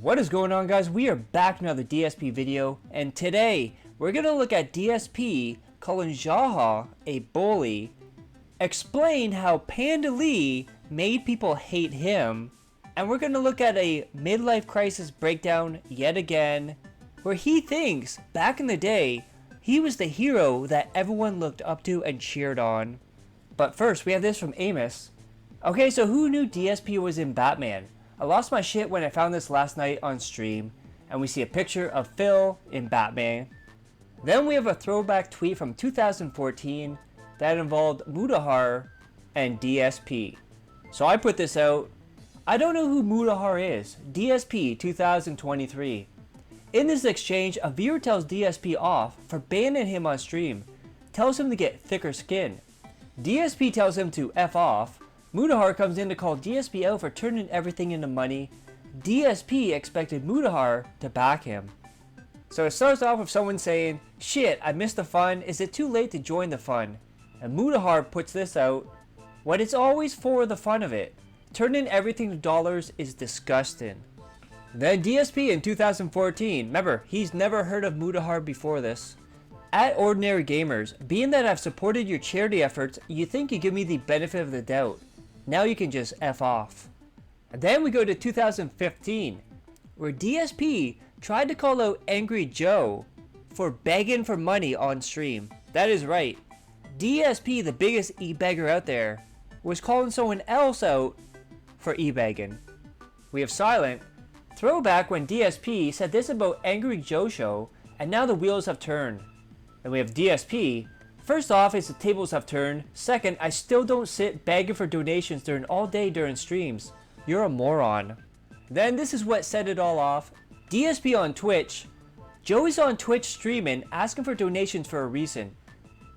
What is going on, guys? We are back with another DSP video, and today we're going to look at DSP calling Jaha a bully, explain how Panda made people hate him, and we're going to look at a midlife crisis breakdown yet again, where he thinks back in the day he was the hero that everyone looked up to and cheered on. But first, we have this from Amos. Okay, so who knew DSP was in Batman? I lost my shit when I found this last night on stream, and we see a picture of Phil in Batman. Then we have a throwback tweet from 2014 that involved Mudahar and DSP. So I put this out. I don't know who Mudahar is. DSP 2023. In this exchange, a viewer tells DSP off for banning him on stream, tells him to get thicker skin. DSP tells him to F off. Mudahar comes in to call DSP out for turning everything into money. DSP expected Mudahar to back him. So it starts off with someone saying, "Shit, I missed the fun. Is it too late to join the fun?" And Mudahar puts this out. "What it's always for the fun of it. Turning everything to dollars is disgusting." Then DSP in 2014, remember, he's never heard of Mudahar before this. "At Ordinary Gamers, being that I've supported your charity efforts, you think you give me the benefit of the doubt. Now you can just F off." And then we go to 2015, where DSP tried to call out Angry Joe for begging for money on stream. That is right. DSP, the biggest e-beggar out there, was calling someone else out for e-begging. We have Silent. Throwback when DSP said this about Angry Joe show, and now the wheels have turned. And we have DSP. "First off, it's the tables have turned. Second, I still don't sit begging for donations during all day during streams. You're a moron." Then this is what set it all off. DSP on Twitch. "Joey's on Twitch streaming, asking for donations for a reason.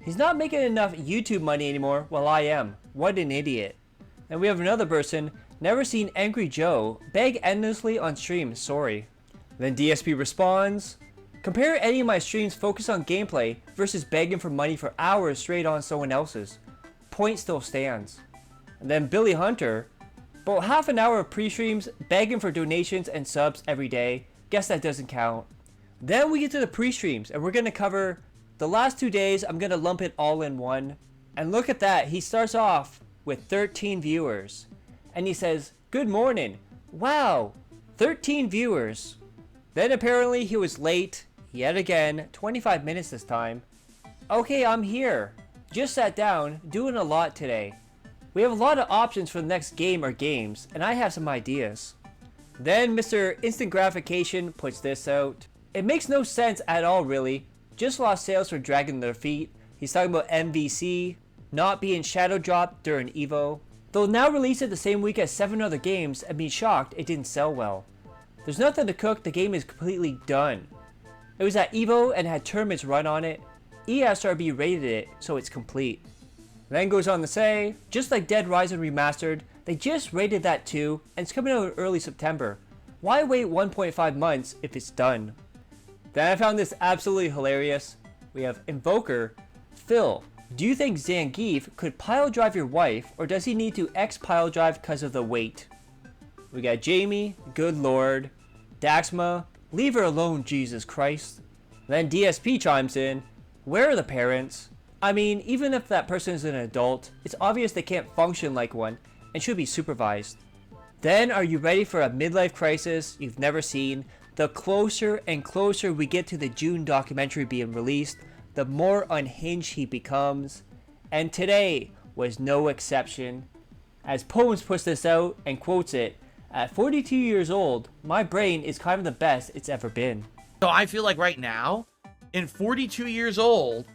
He's not making enough YouTube money anymore, while I am. What an idiot." And we have another person. "Never seen Angry Joe beg endlessly on stream, sorry." Then DSP responds. "Compare any of my streams focus on gameplay versus begging for money for hours straight on someone else's. Point still stands." And then Billy Hunter. "About half an hour of pre-streams begging for donations and subs every day. Guess that doesn't count." Then we get to the pre-streams, and we're going to cover the last 2 days. I'm going to lump it all in one. And look at that. He starts off with 13 viewers. And he says, "Good morning. Wow, 13 viewers." Then apparently he was late. Yet again, 25 minutes this time. "Okay, I'm here. Just sat down, doing a lot today. We have a lot of options for the next game or games, and I have some ideas." Then Mr. Instant Gratification puts this out. "It makes no sense at all, really. Just lost sales for dragging their feet." He's talking about MVC not being shadow dropped during EVO. "They'll now release it the same week as 7 other games and be shocked it didn't sell well. There's nothing to cook, the game is completely done. It was at EVO and had tournaments run on it. ESRB rated it, so it's complete." Then goes on to say, "Just like Dead Rising Remastered, they just rated that too, and it's coming out in early September. Why wait 1.5 months if it's done?" Then I found this absolutely hilarious. We have Invoker. "Phil, do you think Zangief could pile drive your wife, or does he need to X-pile drive because of the weight?" We got Jamie. "Good lord." Daxma. "Leave her alone, Jesus Christ." Then DSP chimes in. "Where are the parents? I mean, even if that person is an adult, it's obvious they can't function like one and should be supervised." Then are you ready for a midlife crisis you've never seen? The closer and closer we get to the June documentary being released, the more unhinged he becomes. And today was no exception. As Poems puts this out and quotes it, "At 42 years old, my brain is kind of the best it's ever been." So I feel like right now, in 42 years old,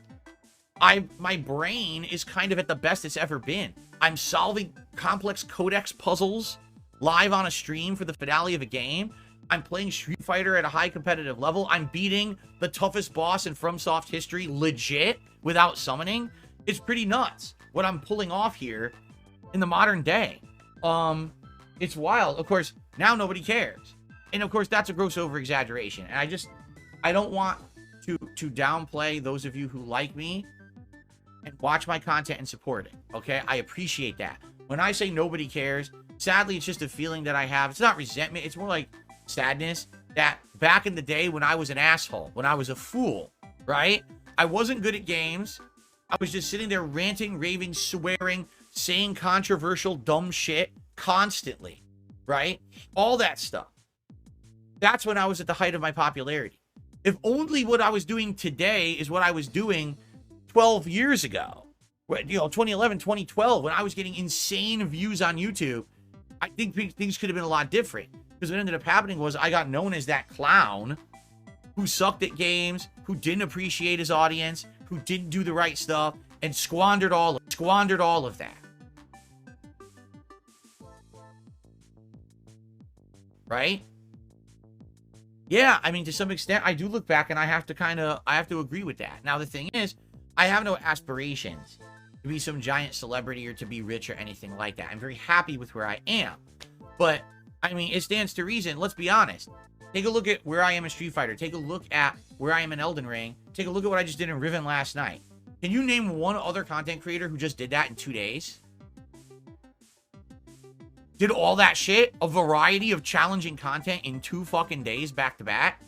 my brain is kind of at the best it's ever been. I'm solving complex codex puzzles live on a stream for the finale of a game. I'm playing Street Fighter at a high competitive level. I'm beating the toughest boss in FromSoft history legit without summoning. It's pretty nuts what I'm pulling off here in the modern day. It's wild. Of course, now nobody cares. And of course, that's a gross over-exaggeration. And I don't want to downplay those of you who like me and watch my content and support it. Okay? I appreciate that. When I say nobody cares, sadly, it's just a feeling that I have. It's not resentment. It's more like sadness that back in the day when I was an asshole, when I was a fool, right? I wasn't good at games. I was just sitting there ranting, raving, swearing, saying controversial, dumb shit constantly, right? All that stuff. That's when I was at the height of my popularity. If only what I was doing today is what I was doing 12 years ago, 2011, 2012, when I was getting insane views on YouTube, I think things could have been a lot different. Because what ended up happening was I got known as that clown who sucked at games, who didn't appreciate his audience, who didn't do the right stuff, and squandered all of that. Right? Yeah, I mean, to some extent, I do look back and I have to agree with that. Now, the thing is, I have no aspirations to be some giant celebrity or to be rich or anything like that. I'm very happy with where I am. But, I mean, it stands to reason. Let's be honest. Take a look at where I am in Street Fighter. Take a look at where I am in Elden Ring. Take a look at what I just did in Riven last night. Can you name one other content creator who just did that in 2 days? Did all that shit, a variety of challenging content in 2 fucking days back to back?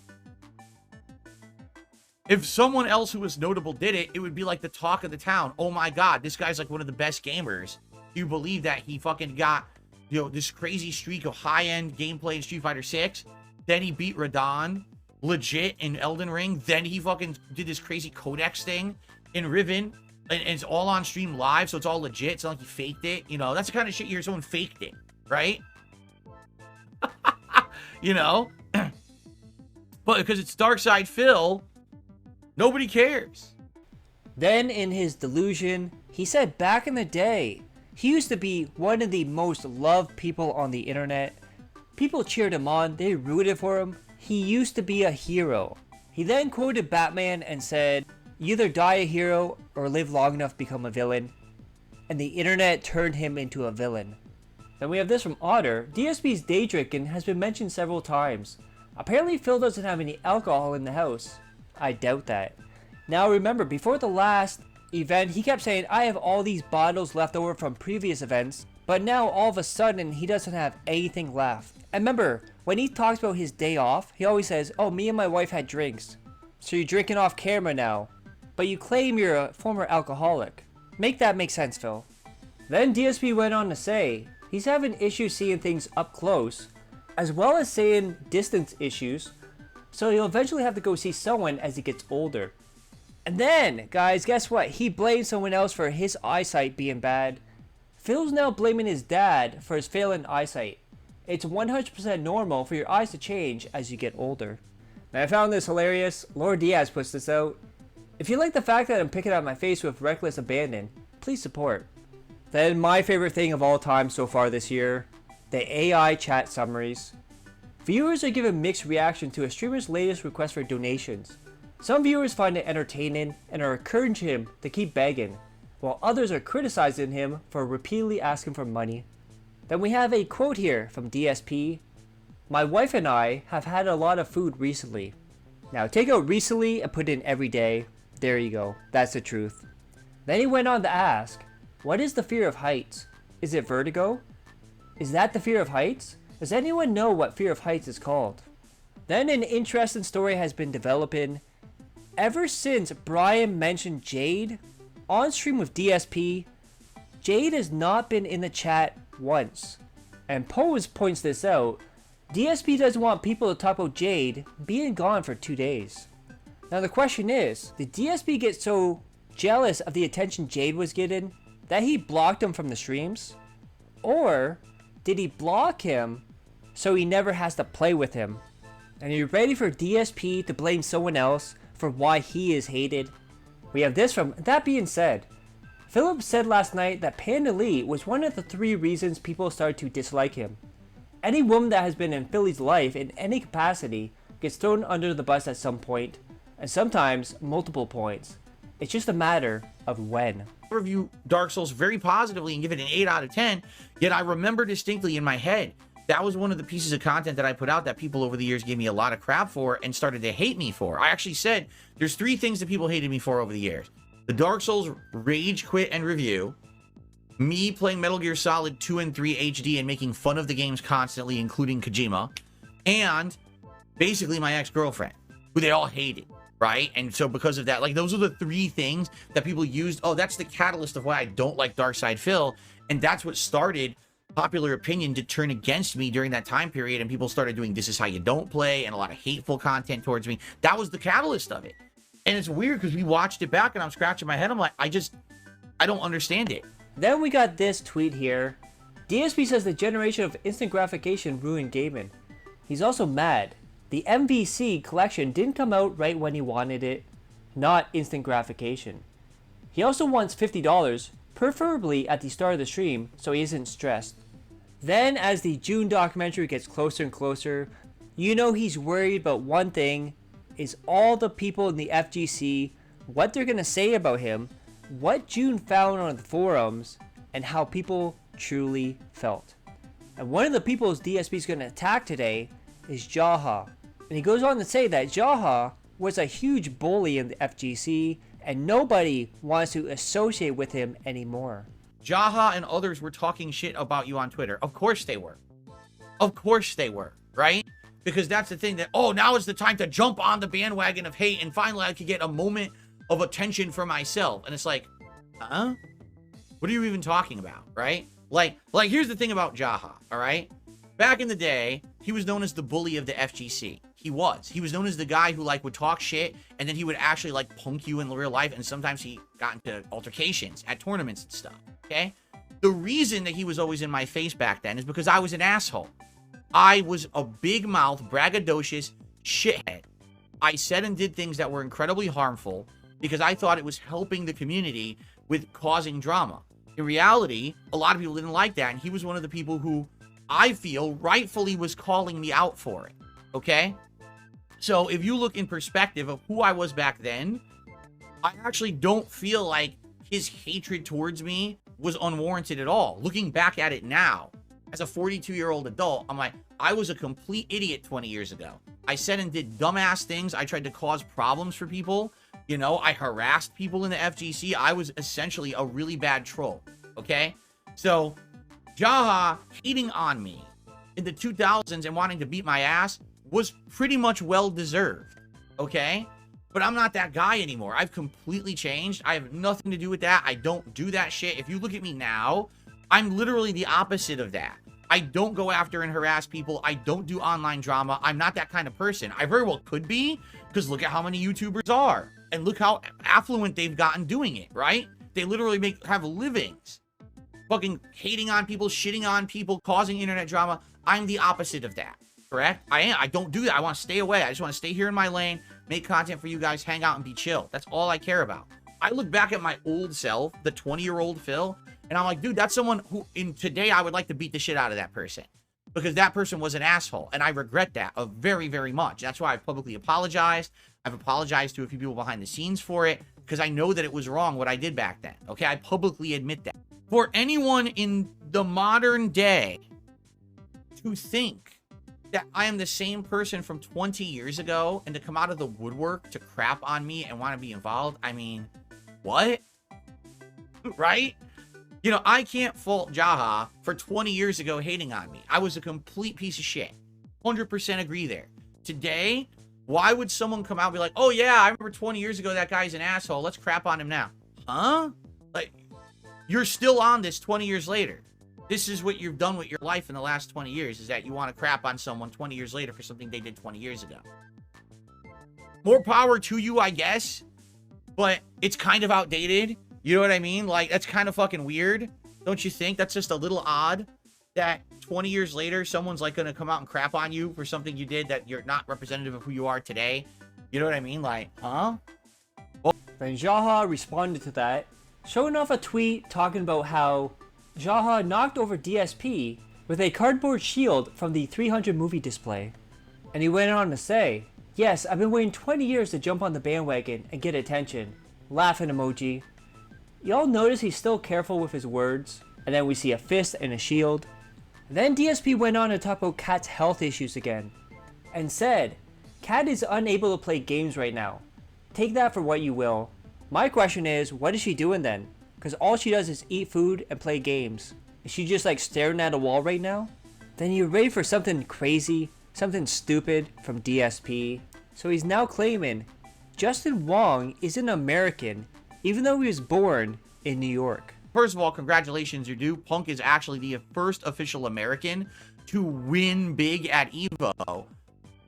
If someone else who was notable did it, it would be like the talk of the town. Oh my god, this guy's like one of the best gamers. Do you believe that he fucking got, this crazy streak of high-end gameplay in Street Fighter 6? Then he beat Radon legit in Elden Ring. Then he fucking did this crazy codex thing in Riven. And it's all on stream live, so it's all legit. It's not like he faked it. That's the kind of shit you hear someone faked it. Right? But because it's Dark Side Phil, nobody cares. Then in his delusion, he said back in the day, he used to be one of the most loved people on the internet. People cheered him on, they rooted for him. He used to be a hero. He then quoted Batman and said, "You either die a hero or live long enough to become a villain." And the internet turned him into a villain. Then we have this from Otter. DSP's day drinking has been mentioned several times. Apparently Phil doesn't have any alcohol in the house. I doubt that. Now remember, before the last event, he kept saying, "I have all these bottles left over from previous events." But now all of a sudden, he doesn't have anything left. And remember, when he talks about his day off, he always says, "Oh, me and my wife had drinks." So you're drinking off camera now. But you claim you're a former alcoholic. Make that make sense, Phil. Then DSP went on to say, he's having issues seeing things up close, as well as saying distance issues, so he'll eventually have to go see someone as he gets older. And then, guys, guess what? He blamed someone else for his eyesight being bad. Phil's now blaming his dad for his failing eyesight. It's 100% normal for your eyes to change as you get older. And I found this hilarious. Lord Diaz puts this out. If you like the fact that I'm picking out my face with reckless abandon, please support. Then my favorite thing of all time so far this year, the AI chat summaries. Viewers are given mixed reaction to a streamer's latest request for donations. Some viewers find it entertaining and are encouraging him to keep begging, while others are criticizing him for repeatedly asking for money. Then we have a quote here from DSP. "My wife and I have had a lot of food recently." Now take out recently and put in every day. There you go. That's the truth. Then he went on to ask, "What is the fear of heights? Is it vertigo? Is that the fear of heights? Does anyone know what fear of heights is called?" Then an interesting story has been developing. Ever since Brian mentioned Jade on stream with DSP, Jade has not been in the chat once. And Pose points this out. DSP doesn't want people to talk about Jade being gone for 2 days. Now the question is, did DSP get so jealous of the attention Jade was getting that he blocked him from the streams? Or did he block him so he never has to play with him? And are you ready for DSP to blame someone else for why he is hated? We have this from That Being Said. Philip said last night that Panda Lee was one of the 3 reasons people started to dislike him. Any woman that has been in Philly's life in any capacity gets thrown under the bus at some point, and sometimes multiple points. It's just a matter of when. Review Dark Souls very positively and give it an 8 out of 10, yet I remember distinctly in my head, that was one of the pieces of content that I put out that people over the years gave me a lot of crap for and started to hate me for. I actually said, there's 3 things that people hated me for over the years. The Dark Souls rage quit and review, me playing Metal Gear Solid 2 and 3 HD and making fun of the games constantly, including Kojima, and basically my ex-girlfriend, who they all hated, right? And so because of that, like, those are the three things that people used. Oh, that's the catalyst of why I don't like Dark Side Phil. And that's what started popular opinion to turn against me during that time period. And people started doing This Is How You Don't Play and a lot of hateful content towards me. That was the catalyst of it. And it's weird because we watched it back and I'm scratching my head. I'm like, I don't understand it. Then we got this tweet here. DSP says the generation of instant gratification ruined gaming. He's also mad. The MVC collection didn't come out right when he wanted it, not instant gratification. He also wants $50, preferably at the start of the stream, so he isn't stressed. Then, as the June documentary gets closer and closer, you know he's worried about one thing, is all the people in the FGC, what they're gonna say about him, what June found on the forums, and how people truly felt. And one of the people DSP's gonna attack today is Jaha. And he goes on to say that Jaha was a huge bully in the FGC and nobody wants to associate with him anymore. Jaha and others were talking shit about you on Twitter. Of course they were. Of course they were, right? Because that's the thing that, oh, now is the time to jump on the bandwagon of hate and finally I could get a moment of attention for myself. And it's like, huh? What are you even talking about, right? Like here's the thing about Jaha, all right? Back in the day, he was known as the bully of the FGC. He was known as the guy who like would talk shit and then he would actually like punk you in real life, and sometimes he got into altercations at tournaments and stuff, okay? The reason that he was always in my face back then is because I was an asshole. I was a big mouth, braggadocious shithead. I said and did things that were incredibly harmful because I thought it was helping the community with causing drama. In reality, a lot of people didn't like that, and he was one of the people who I feel rightfully was calling me out for it, okay? So if you look in perspective of who I was back then, I actually don't feel like his hatred towards me was unwarranted at all. Looking back at it now, as a 42-year-old adult, I'm like, I was a complete idiot 20 years ago. I said and did dumbass things. I tried to cause problems for people. You know, I harassed people in the FGC. I was essentially a really bad troll, okay? So Jaha hating on me in the 2000s and wanting to beat my ass was pretty much well-deserved, okay? But I'm not that guy anymore. I've completely changed. I have nothing to do with that. I don't do that shit. If you look at me now, I'm literally the opposite of that. I don't go after and harass people. I don't do online drama. I'm not that kind of person. I very well could be, because look at how many YouTubers are. And look how affluent they've gotten doing it, right? They literally have livings. Fucking hating on people, shitting on people, causing internet drama. I'm the opposite of that, correct? I am. I don't do that. I want to stay away. I just want to stay here in my lane, make content for you guys, hang out and be chill. That's all I care about. I look back at my old self, the 20-year-old Phil, and I'm like, dude, that's someone who in today I would like to beat the shit out of that person, because that person was an asshole. And I regret that very, very much. That's why I publicly apologized. I've apologized to a few people behind the scenes for it, because I know that it was wrong what I did back then. Okay, I publicly admit that. For anyone in the modern day to think that I am the same person from 20 years ago and to come out of the woodwork to crap on me and want to be involved, I mean, what? Right? You know, I can't fault Jaha for 20 years ago hating on me. I was a complete piece of shit. 100% agree there. Today, why would someone come out and be like, oh yeah, I remember 20 years ago that guy's an asshole, let's crap on him now? Huh? Like, you're still on this 20 years later. This is what you've done with your life in the last 20 years, is that you want to crap on someone 20 years later for something they did 20 years ago. More power to you, I guess, but it's kind of outdated. You know what I mean? Like, that's kind of fucking weird. Don't you think? That's just a little odd that 20 years later, someone's like going to come out and crap on you for something you did that you're not representative of who you are today. You know what I mean? Like, huh? Well, then Jaha responded to that, showing off a tweet talking about how Jaha knocked over DSP with a cardboard shield from the 300 movie display. And he went on to say, yes, I've been waiting 20 years to jump on the bandwagon and get attention. Laughing emoji. Y'all notice he's still careful with his words? And then we see a fist and a shield. Then DSP went on to talk about Kat's health issues again. And said, Kat is unable to play games right now. Take that for what you will. My question is, what is she doing then? Because all she does is eat food and play games. Is she just like staring at a wall right now? Then you're ready for something crazy, something stupid from DSP. So he's now claiming Justin Wong isn't American, even though he was born in New York. First of all, congratulations, you're due. Punk is actually the first official American to win big at EVO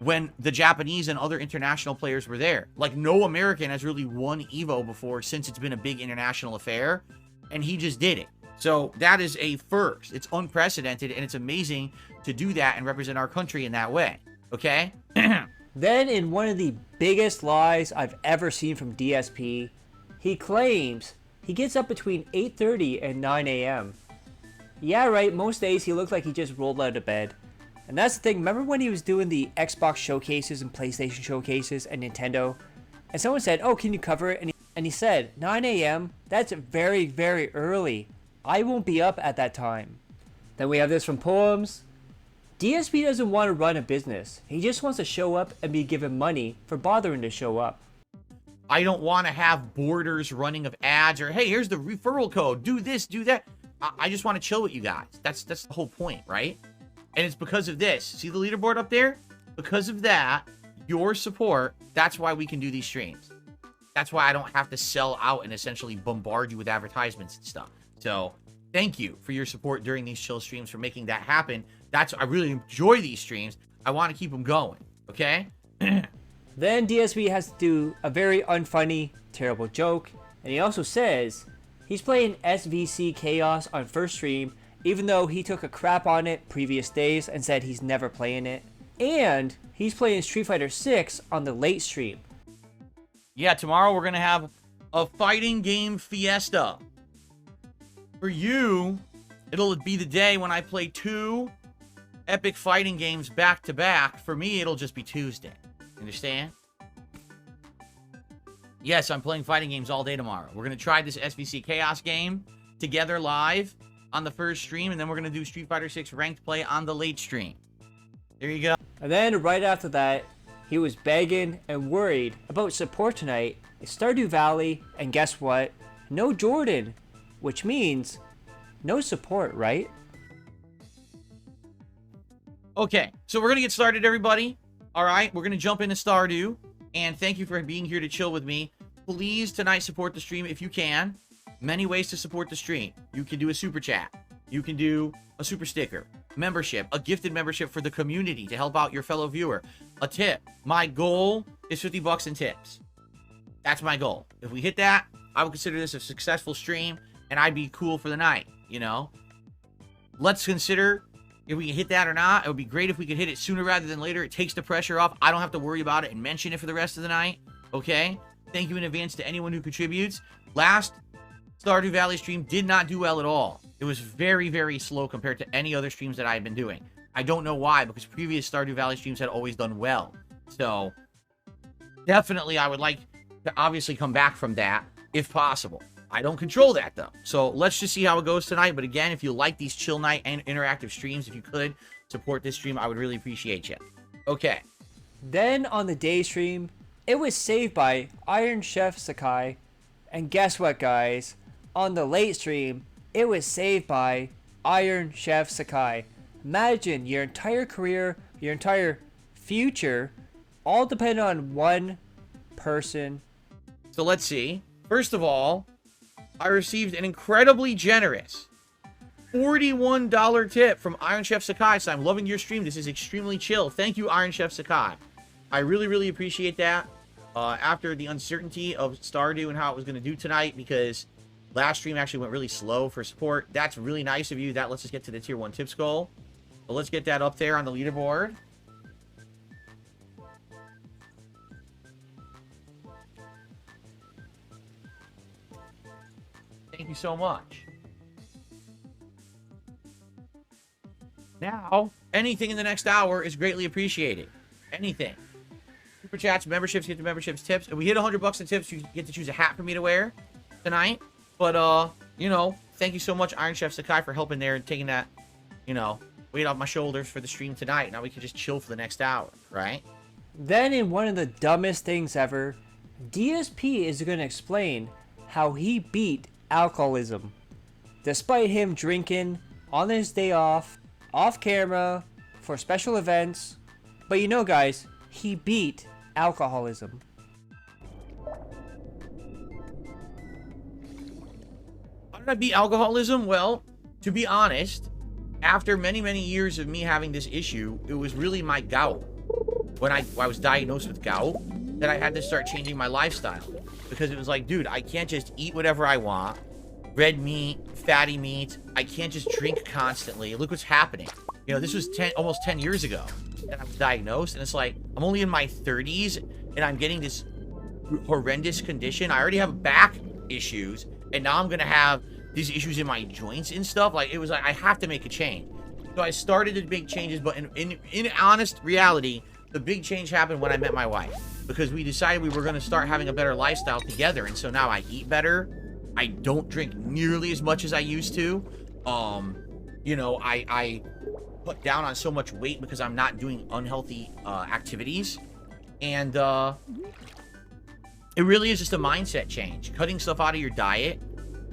when the Japanese and other international players were there. Like, no American has really won EVO before since it's been a big international affair, and he just did it. So that is a first. It's unprecedented, and it's amazing to do that and represent our country in that way. Okay? Then, in one of the biggest lies I've ever seen from DSP, he claims he gets up between 8:30 and 9 a.m. Yeah, right, most days he looked like he just rolled out of bed. And that's the thing, remember when he was doing the Xbox showcases and PlayStation showcases and Nintendo? And someone said, oh, can you cover it? And he said, 9 a.m.? That's very, very early. I won't be up at that time. Then we have this from Poems. DSP doesn't want to run a business. He just wants to show up and be given money for bothering to show up. I don't want to have borders running of ads or, hey, here's the referral code. Do this, do that. I just want to chill with you guys. That's the whole point, right? And it's because of this. See the leaderboard up there? Because of that, your support, that's why we can do these streams. That's why I don't have to sell out and essentially bombard you with advertisements and stuff. So thank you for your support during these chill streams, for making that happen. I really enjoy these streams. I want to keep them going, okay? Then DSP has to do a very unfunny, terrible joke. And he also says he's playing SVC Chaos on first stream, even though he took a crap on it previous days and said he's never playing it. And he's playing Street Fighter 6 on the late stream. Yeah, tomorrow we're going to have a fighting game fiesta. For you, it'll be the day when I play 2 epic fighting games back to back. For me, it'll just be Tuesday. Understand? Yes, I'm playing fighting games all day tomorrow. We're going to try this SVC Chaos game together live on the first stream, and then we're going to do Street Fighter 6 ranked play on the late stream. There you go. And then right after that, he was begging and worried about support tonight in Stardew Valley, and guess what? No Jordan, which means no support, right? Okay, so we're going to get started, everybody. All right, we're going to jump into Stardew, and thank you for being here to chill with me. Please, tonight, support the stream if you can. Many ways to support the stream. You can do a super chat. You can do a super sticker, membership, a gifted membership for the community to help out your fellow viewer, a tip. My goal is 50 bucks in tips. That's my goal. If we hit that, I would consider this a successful stream, and I'd be cool for the night, you know? Let's consider if we can hit that or not. It would be great if we could hit it sooner rather than later. It takes the pressure off. I don't have to worry about it and mention it for the rest of the night, okay? Thank you in advance to anyone who contributes. Last Stardew Valley stream did not do well at all. It was very, very slow compared to any other streams that I had been doing. I don't know why, because previous Stardew Valley streams had always done well. So, definitely I would like to obviously come back from that, if possible. I don't control that, though. So, let's just see how it goes tonight. But again, if you like these chill night and interactive streams, if you could support this stream, I would really appreciate you. Okay. Then on the day stream, it was saved by Iron Chef Sakai. And guess what, guys? On the late stream, it was saved by Iron Chef Sakai. Imagine your entire career, your entire future, all depend on one person. So let's see. First of all, I received an incredibly generous $41 tip from Iron Chef Sakai. So I'm loving your stream. This is extremely chill. Thank you, Iron Chef Sakai. I really, really appreciate that. After the uncertainty of Stardew and how it was going to do tonight, because last stream actually went really slow for support. That's really nice of you. That lets us get to the tier 1 tips goal. So let's get that up there on the leaderboard. Thank you so much. Now, anything in the next hour is greatly appreciated. Anything. Super chats, memberships, get the memberships, tips. If we hit 100 bucks in tips, you get to choose a hat for me to wear tonight. But, you know, thank you so much, Iron Chef Sakai, for helping there and taking that, you know, weight off my shoulders for the stream tonight. Now we can just chill for the next hour, right? Then in one of the dumbest things ever, DSP is going to explain how he beat alcoholism. Despite him drinking on his day off camera, for special events, But you know, guys, he beat alcoholism. How did I beat alcoholism? Well, to be honest, after many, many years of me having this issue, it was really my gout. When I was diagnosed with gout, that I had to start changing my lifestyle. Because it was like, dude, I can't just eat whatever I want. Red meat, fatty meat. I can't just drink constantly. Look what's happening. You know, this was almost 10 years ago that I was diagnosed. And it's like, I'm only in my 30s and I'm getting this horrendous condition. I already have back issues. And now I'm going to have these issues in my joints and stuff. Like, it was like, I have to make a change. So I started to make changes. But in honest reality, the big change happened when I met my wife. Because we decided we were going to start having a better lifestyle together. And so now I eat better. I don't drink nearly as much as I used to. You know, I put down on so much weight because I'm not doing unhealthy activities. And it really is just a mindset change. Cutting stuff out of your diet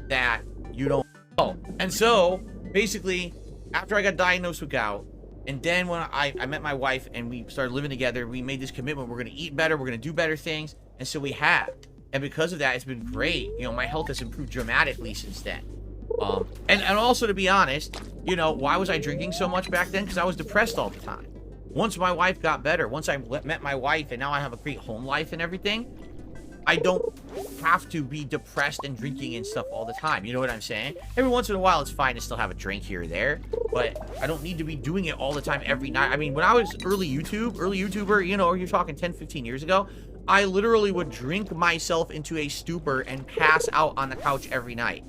that you don't know. And so, basically, after I got diagnosed with gout, and then when I met my wife and we started living together, we made this commitment. We're going to eat better. We're going to do better things. And so we have. And because of that, it's been great. You know, my health has improved dramatically since then. And also, to be honest, you know, why was I drinking so much back then? Because I was depressed all the time. Once my wife got better, once I met my wife and now I have a great home life and everything, I don't have to be depressed and drinking and stuff all the time. You know what I'm saying? Every once in a while, it's fine to still have a drink here or there, but I don't need to be doing it all the time every night. I mean, when I was early YouTuber, you know, you're talking 10, 15 years ago, I literally would drink myself into a stupor and pass out on the couch every night.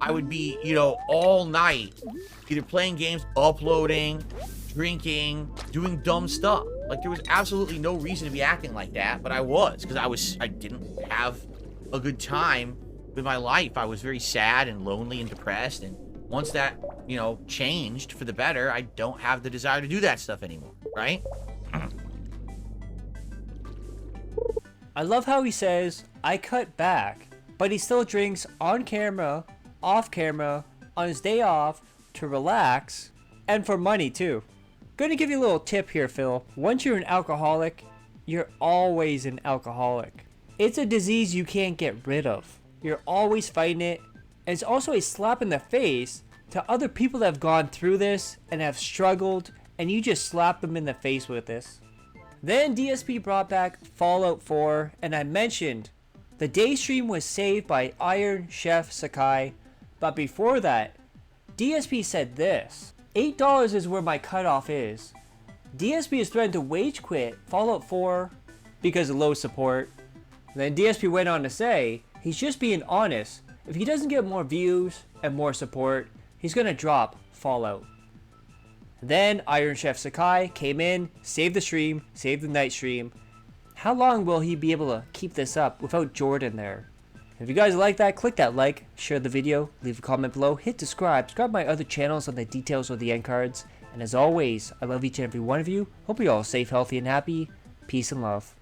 I would be, you know, all night, either playing games, uploading, drinking, doing dumb stuff. Like, there was absolutely no reason to be acting like that, but I was, because I didn't have a good time with my life. I was very sad and lonely and depressed, and once that, you know, changed for the better, I don't have the desire to do that stuff anymore, right? I love how he says, I cut back, but he still drinks on camera, off camera, on his day off, to relax, and for money too. Gonna give you a little tip here, Phil. Once you're an alcoholic, you're always an alcoholic. It's a disease you can't get rid of. You're always fighting it, and it's also a slap in the face to other people that have gone through this and have struggled, and you just slap them in the face with this. Then DSP brought back Fallout 4, and I mentioned the day stream was saved by Iron Chef Sakai, but before that, DSP said this: $8 is where my cutoff is. DSP is threatened to wage quit Fallout 4 because of low support. Then DSP went on to say he's just being honest. If he doesn't get more views and more support, he's gonna drop Fallout. Then Iron Chef Sakai came in, saved the stream, saved the night stream. How long will he be able to keep this up without Jordan there? If you guys like that, click that like, share the video, leave a comment below, hit subscribe my other channels on the details of the end cards. And as always, I love each and every one of you. Hope you're all safe, healthy, and happy. Peace and love.